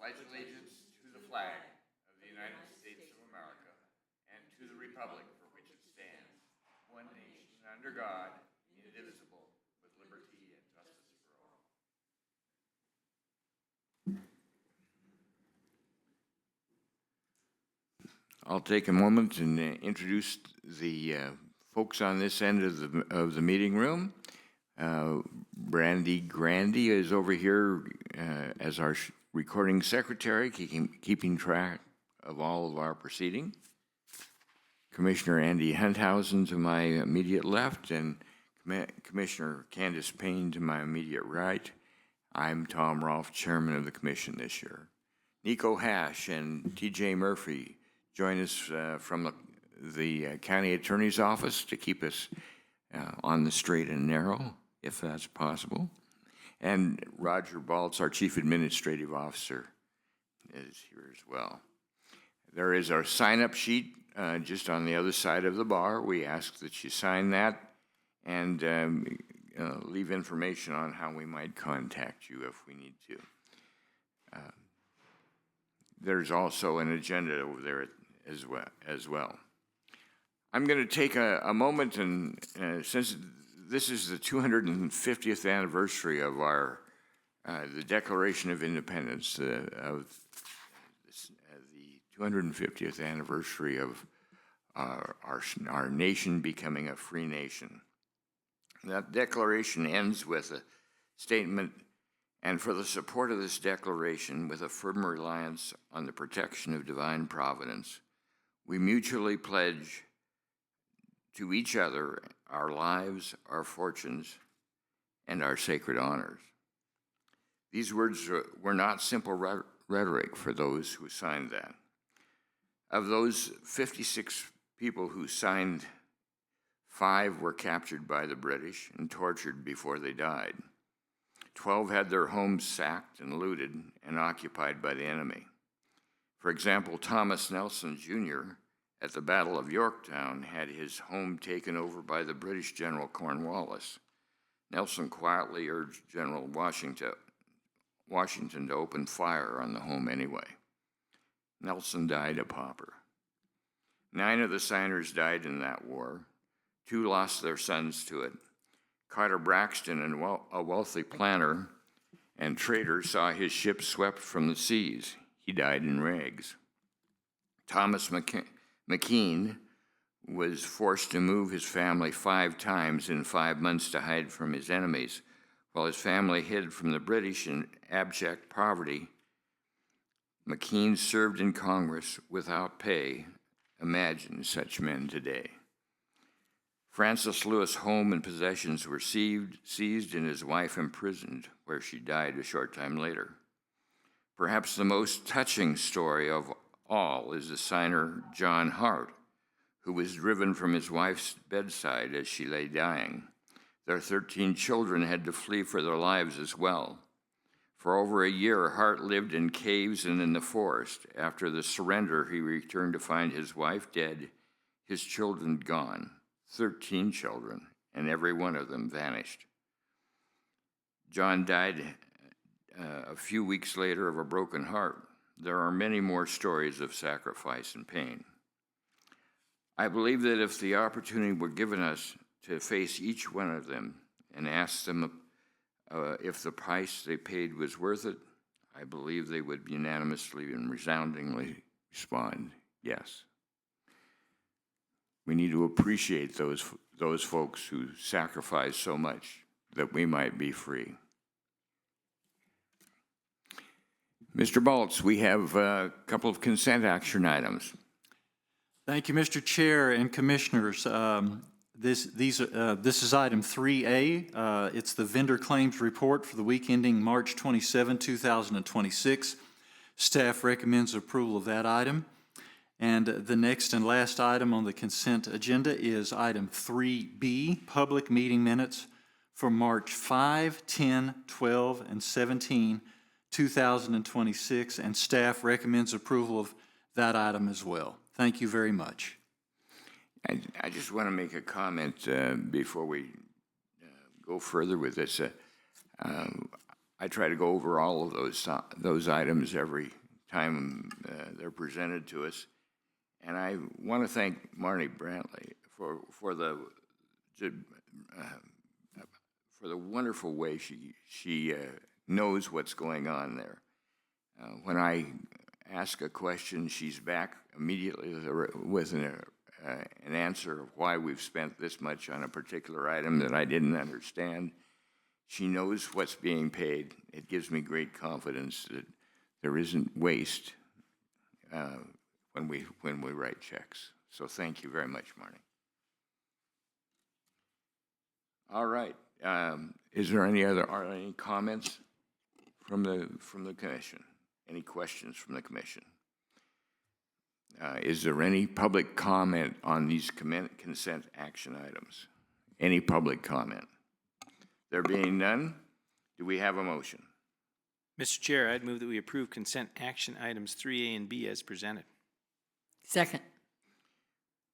pledge allegiance to the flag of the United States of America and to the republic for which it stands, one nation under God, indivisible, with liberty and justice for all. I'll take a moment and introduce the folks on this end of the meeting room. Brandy Grandy is over here as our recording secretary, keeping track of all of our proceeding. Commissioner Andy Hunthausen to my immediate left, and Commissioner Candace Payne to my immediate right. I'm Tom Rolfe, chairman of the commission this year. Nico Hash and TJ Murphy join us from the county attorney's office to keep us on the straight and narrow, if that's possible. And Roger Baltz, our chief administrative officer, is here as well. There is our sign-up sheet just on the other side of the bar. We ask that you sign that and leave information on how we might contact you if we need to. There's also an agenda over there as well. I'm going to take a moment, and since this is the 250th anniversary of our the Declaration of Independence, of the 250th anniversary of our nation becoming a free nation. That declaration ends with a statement, and for the support of this declaration, with a firm reliance on the protection of divine providence, we mutually pledge to each other our lives, our fortunes, and our sacred honors. These words were not simple rhetoric for those who signed that. Of those 56 people who signed, 5 were captured by the British and tortured before they died. 12 had their homes sacked and looted and occupied by the enemy. For example, Thomas Nelson Jr., at the Battle of Yorktown, had his home taken over by the British General Cornwallis. Nelson quietly urged General Washington to open fire on the home anyway. Nelson died a pauper. 9 of the signers died in that war. 2 lost their sons to it. Carter Braxton, a wealthy planter and trader, saw his ship swept from the seas. He died in rags. Thomas McKean was forced to move his family 5 times in 5 months to hide from his enemies, while his family hid from the British in abject poverty. McKean served in Congress without pay. Imagine such men today. Francis Lewis' home and possessions were seized and his wife imprisoned, where she died a short time later. Perhaps the most touching story of all is the signer John Hart, who was driven from his wife's bedside as she lay dying. Their 13 children had to flee for their lives as well. For over a year, Hart lived in caves and in the forest. After the surrender, he returned to find his wife dead, his children gone, 13 children, and every one of them vanished. John died a few weeks later of a broken heart. There are many more stories of sacrifice and pain. I believe that if the opportunity were given us to face each one of them and ask them if the price they paid was worth it, I believe they would unanimously and resoundingly respond, yes. We need to appreciate those folks who sacrificed so much that we might be free. Mr. Baltz, we have a couple of consent action items. Thank you, Mr. Chair and Commissioners. This is item 3A. It's the vendor claims report for the week ending March 27, 2026. Staff recommends approval of that item. And the next and last item on the consent agenda is item 3B, public meeting minutes for March 5, 10, 12, and 17, 2026, and staff recommends approval of that item as well. Thank you very much. I just want to make a comment before we go further with this. I try to go over all of those items every time they're presented to us. And I want to thank Marni Brantley for the wonderful way she knows what's going on there. When I ask a question, she's back immediately with an answer of why we've spent this much on a particular item that I didn't understand. She knows what's being paid. It gives me great confidence that there isn't waste when we write checks. So thank you very much, Marni. All right. Is there any comments from the commission? Any questions from the commission? Is there any public comment on these consent action items? Any public comment? There being none, do we have a motion? Mr. Chair, I'd move that we approve consent action items 3A and B as presented. Second.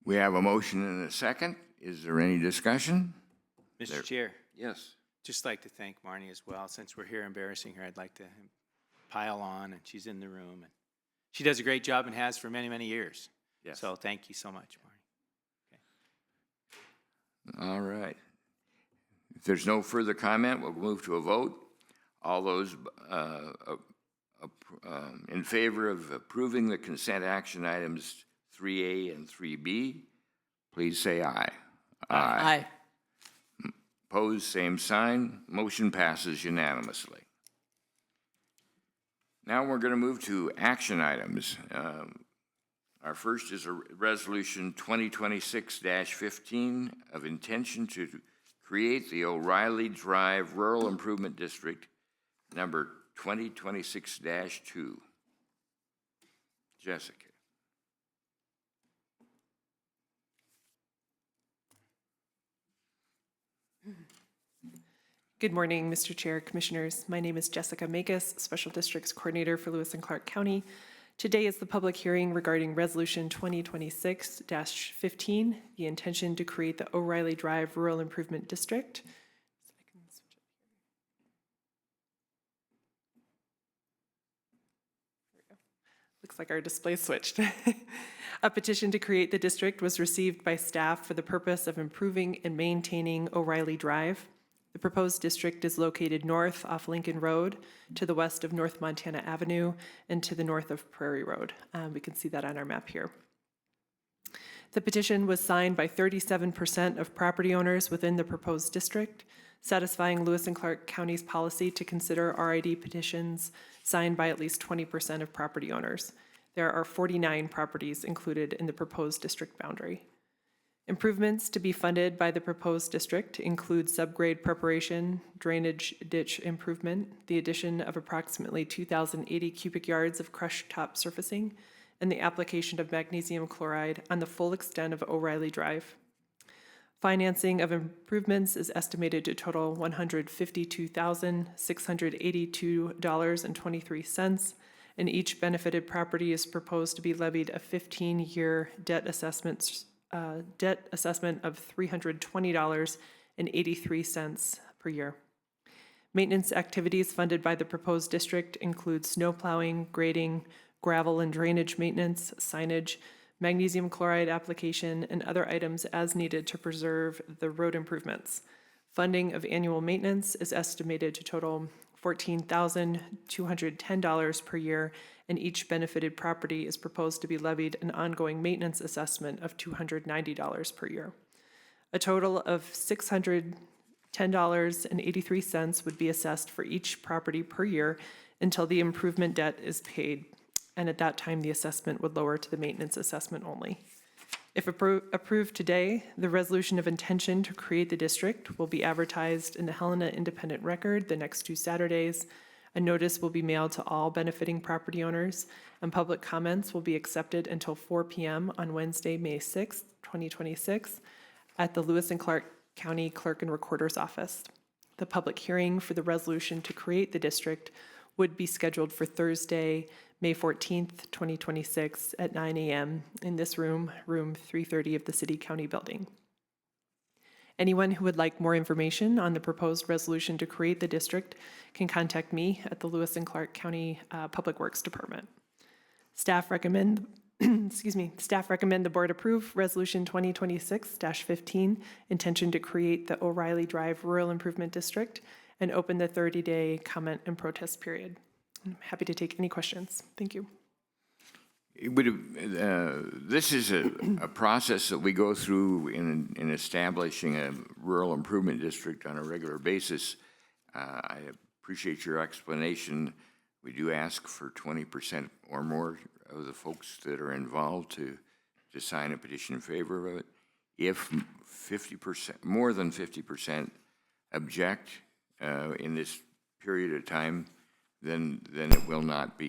We have a motion and a second. Is there any discussion? Mr. Chair, Yes. just like to thank Marni as well. Since we're here embarrassing her, I'd like to pile on, and she's in the room. And she does a great job and has for many, many years. Yes. So thank you so much, Marni. All right. If there's no further comment, we'll move to a vote. All those in favor of approving the consent action items 3A and 3B, please say aye. Aye. Opposed, same sign. Motion passes unanimously. Now we're going to move to action items. Our first is a resolution 2026-15 of intention to create the O'Reilly Drive Rural Improvement District, number 2026-2. Jessica. Good morning, Mr. Chair, Commissioners. My name is Jessica Makus, Special Districts Coordinator for Lewis and Clark County. Today is the public hearing regarding Resolution 2026-15, the intention to create the O'Reilly Drive Rural Improvement District. Looks like our display switched. A petition to create the district was received by staff for the purpose of improving and maintaining O'Reilly Drive. The proposed district is located north off Lincoln Road, to the west of North Montana Avenue, and to the north of Prairie Road. We can see that on our map here. The petition was signed by 37% of property owners within the proposed district, satisfying Lewis and Clark County's policy to consider RID petitions signed by at least 20% of property owners. There are 49 properties included in the proposed district boundary. Improvements to be funded by the proposed district include subgrade preparation, drainage ditch improvement, the addition of approximately 2,080 cubic yards of crushed top surfacing, and the application of magnesium chloride on the full extent of O'Reilly Drive. Financing of improvements is estimated to total $152,682.23, and each benefited property is proposed to be levied a 15-year debt assessment of $320.83 per year. Maintenance activities funded by the proposed district include snow plowing, grading, gravel and drainage maintenance, signage, magnesium chloride application, and other items as needed to preserve the road improvements. Funding of annual maintenance is estimated to total $14,210 per year, and each benefited property is proposed to be levied an ongoing maintenance assessment of $290 per year. A total of $610.83 would be assessed for each property per year until the improvement debt is paid, and at that time the assessment would lower to the maintenance assessment only. If approved today, the resolution of intention to create the district will be advertised in the Helena Independent Record the next 2 Saturdays. A notice will be mailed to all benefiting property owners, and public comments will be accepted until 4 p.m. on Wednesday, May 6, 2026, at the Lewis and Clark County Clerk and Recorder's Office. The public hearing for the resolution to create the district would be scheduled for Thursday, May 14th, 2026 at 9 a.m. in this room, room 330 of the City County Building. Anyone who would like more information on the proposed resolution to create the district can contact me at the Lewis and Clark County Public Works Department. Staff recommend, staff recommend the board approve Resolution 2026-15, intention to create the O'Reilly Drive Rural Improvement District and open the 30-day comment and protest period. I'm happy to take any questions. Thank you. It would this is a process that we go through in establishing a rural improvement district on a regular basis. I appreciate your explanation. We do ask for 20% or more of the folks that are involved to sign a petition in favor of it. If 50%, more than 50% object in this period of time, then it will not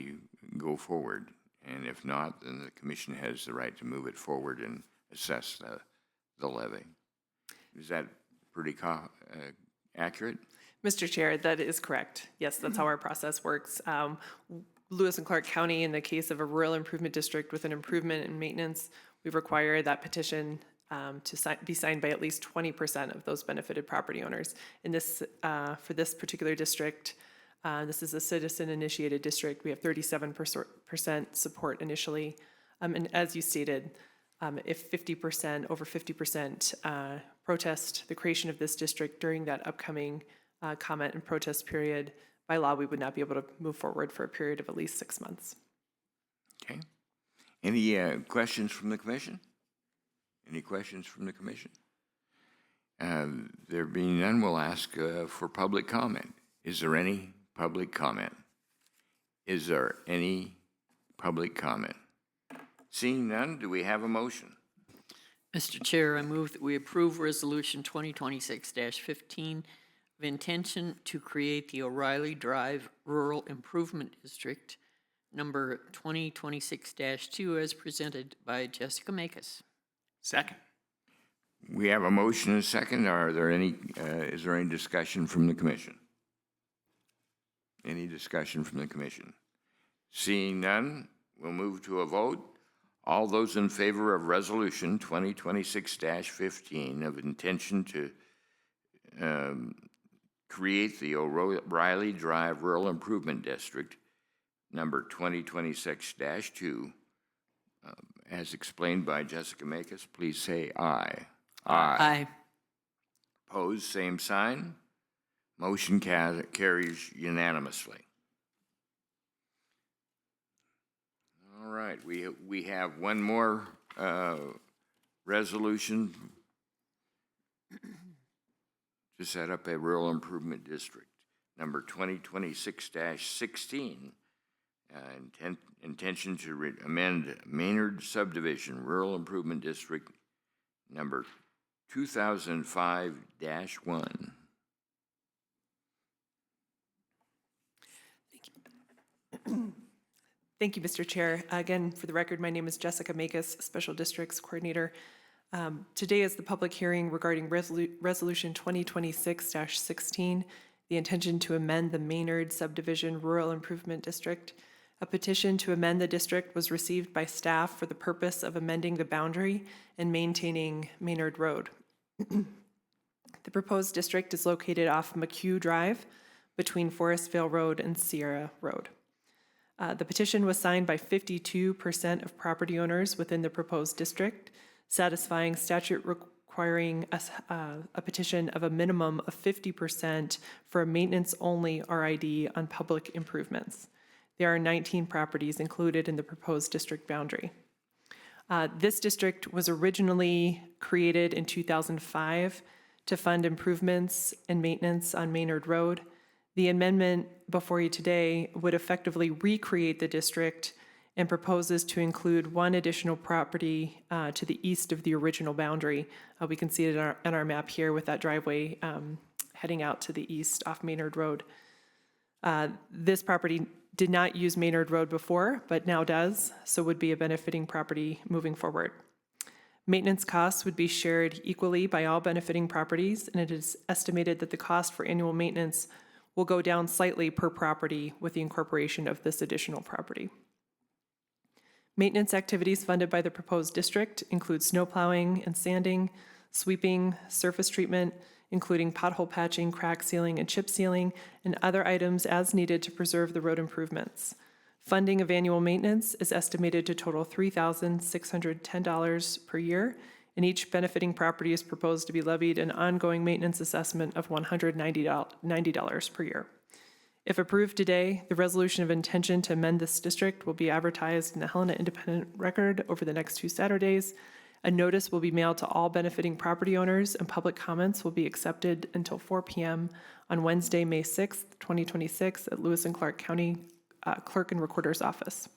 go forward. And if not, then the commission has the right to move it forward and assess the levy. Is that pretty accurate? Mr. Chair, that is correct. Yes, that's how our process works. Lewis and Clark County, in the case of a rural improvement district with an improvement in maintenance, we require that petition to be signed by at least 20% of those benefited property owners. In this, for this particular district, this is a citizen-initiated district. We have 37% support initially. And as you stated, if 50%, over 50% protest the creation of this district during that upcoming comment and protest period, by law, we would not be able to move forward for a period of at least 6 months. Okay. Any questions from the commission? Any questions from the commission? There being none, we'll ask for public comment. Is there any public comment? Is there any public comment? Seeing none, do we have a motion? Mr. Chair, I move that we approve Resolution 2026-15 of intention to create the O'Reilly Drive Rural Improvement District, number 2026-2, as presented by Jessica Makus. Second. We have a motion and a second. Are there any? Is there any discussion from the commission? Any discussion from the commission? Seeing none, we'll move to a vote. All those in favor of Resolution 2026-15 of intention to create the O'Reilly Drive Rural Improvement District, number 2026-2, as explained by Jessica Makus, please say aye. Aye. Opposed, same sign. Motion carries unanimously. All right, we have one more resolution to set up a rural improvement district, number 2026-16. Intention to amend Maynard Subdivision Rural Improvement District, number 2005-1. Thank you, Mr. Chair. Again, for the record, my name is Jessica Makus, Special Districts Coordinator. Today is the public hearing regarding Resolution 2026-16, the intention to amend the Maynard Subdivision Rural Improvement District. A petition to amend the district was received by staff for the purpose of amending the boundary and maintaining Maynard Road. The proposed district is located off McHugh Drive between Forestvale Road and Sierra Road. The petition was signed by 52% of property owners within the proposed district, satisfying statute requiring a petition of a minimum of 50% for a maintenance-only RID on public improvements. There are 19 properties included in the proposed district boundary. This district was originally created in 2005 to fund improvements and maintenance on Maynard Road. The amendment before you today would effectively recreate the district and proposes to include one additional property to the east of the original boundary. We can see it on our map here with that driveway heading out to the east off Maynard Road. This property did not use Maynard Road before, but now does, so would be a benefiting property moving forward. Maintenance costs would be shared equally by all benefiting properties, and it is estimated that the cost for annual maintenance will go down slightly per property with the incorporation of this additional property. Maintenance activities funded by the proposed district include snow plowing and sanding, sweeping, surface treatment, including pothole patching, crack sealing, and chip sealing, and other items as needed to preserve the road improvements. Funding of annual maintenance is estimated to total $3,610 per year, and each benefiting property is proposed to be levied an ongoing maintenance assessment of $190 per year. If approved today, the resolution of intention to amend this district will be advertised in the Helena Independent Record over the next 2 Saturdays. A notice will be mailed to all benefiting property owners, and public comments will be accepted until 4 p.m. on Wednesday, May 6th, 2026 at Lewis and Clark County Clerk and Recorder's Office.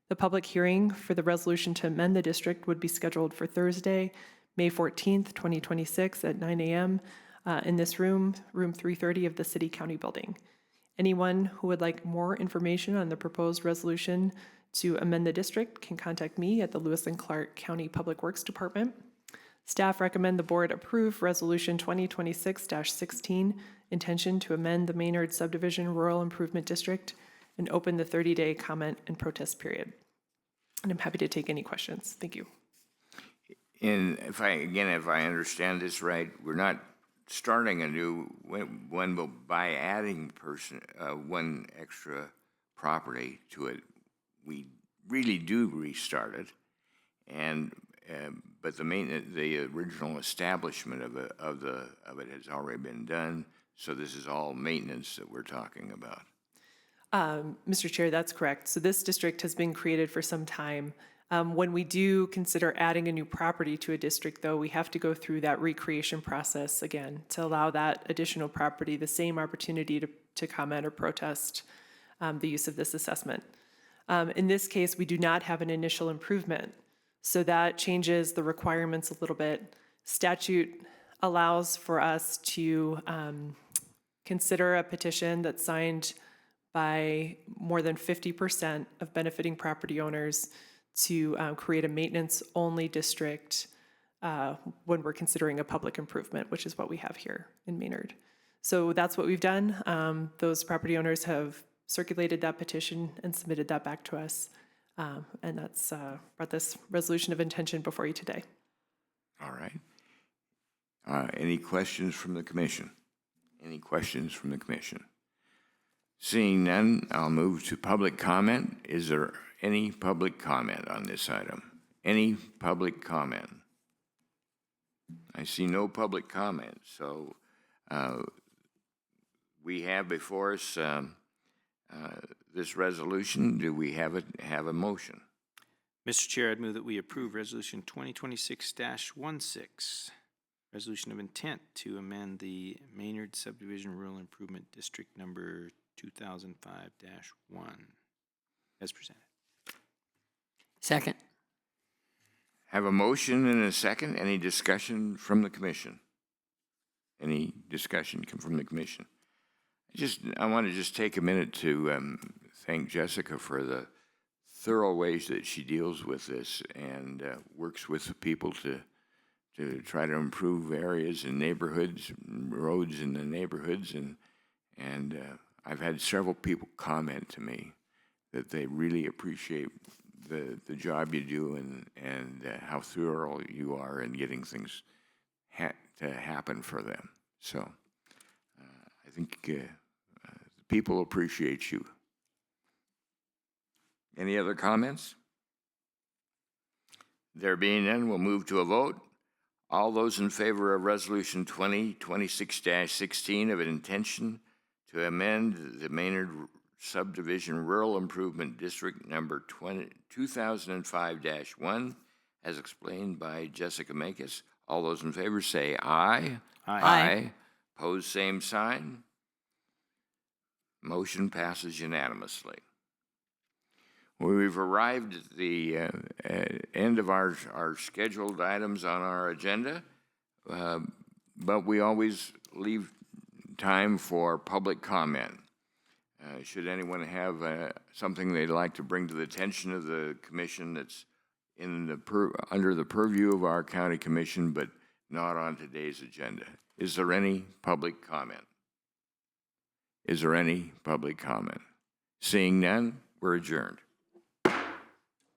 The public hearing for the resolution to amend the district would be scheduled for Thursday, May 14th, 2026 at 9 a.m. In this room 330 of the City County Building. Anyone who would like more information on the proposed resolution to amend the district can contact me at the Lewis and Clark County Public Works Department. Staff recommend the board approve Resolution 2026-16, intention to amend the Maynard Subdivision Rural Improvement District, and open the 30-day comment and protest period. And I'm happy to take any questions. Thank you. And if I understand this right, we're not starting a new one by adding one extra property to it. We really do restart it, and but the original establishment of it has already been done. So this is all maintenance that we're talking about. Mr. Chair, that's correct. So this district has been created for some time. When we do consider adding a new property to a district, though, we have to go through that recreation process again to allow that additional property the same opportunity to comment or protest the use of this assessment. In this case, we do not have an initial improvement, so that changes the requirements a little bit. Statute allows for us to consider a petition that's signed by more than 50% of benefiting property owners to create a maintenance-only district when we're considering a public improvement, which is what we have here in Maynard. So that's what we've done. Those property owners have circulated that petition and submitted that back to us, and that's brought this resolution of intention before you today. All right. Any questions from the commission? Any questions from the commission? Seeing none, I'll move to public comment. Is there any public comment on this item? Any public comment? I see no public comment, so we have before us this resolution. Do we have a motion? Mr. Chair, I'd move that we approve Resolution 2026-16, resolution of intent to amend the Maynard Subdivision Rural Improvement District number 2005-1 as presented. Second. Have a motion and a second. Any discussion from the commission? Any discussion come from the commission? I want to just take a minute to thank Jessica for the thorough ways that she deals with this and works with the people to try to improve areas and neighborhoods, roads in the neighborhoods, and I've had several people comment to me that they really appreciate the job you do and how thorough you are in getting things to happen for them. So I think people appreciate you. Any other comments? There being none, we'll move to a vote. All those in favor of Resolution 2026-16 of an intention to amend the Maynard Subdivision Rural Improvement District number 2005-1, as explained by Jessica Makus. All those in favor say aye. Aye. Aye. Pose same sign. Motion passes unanimously. We've arrived at the end of our scheduled items on our agenda, but we always leave time for public comment. Should anyone have something they'd like to bring to the attention of the commission that's under the purview of our county commission, but not on today's agenda? Is there any public comment? Is there any public comment? Seeing none, we're adjourned.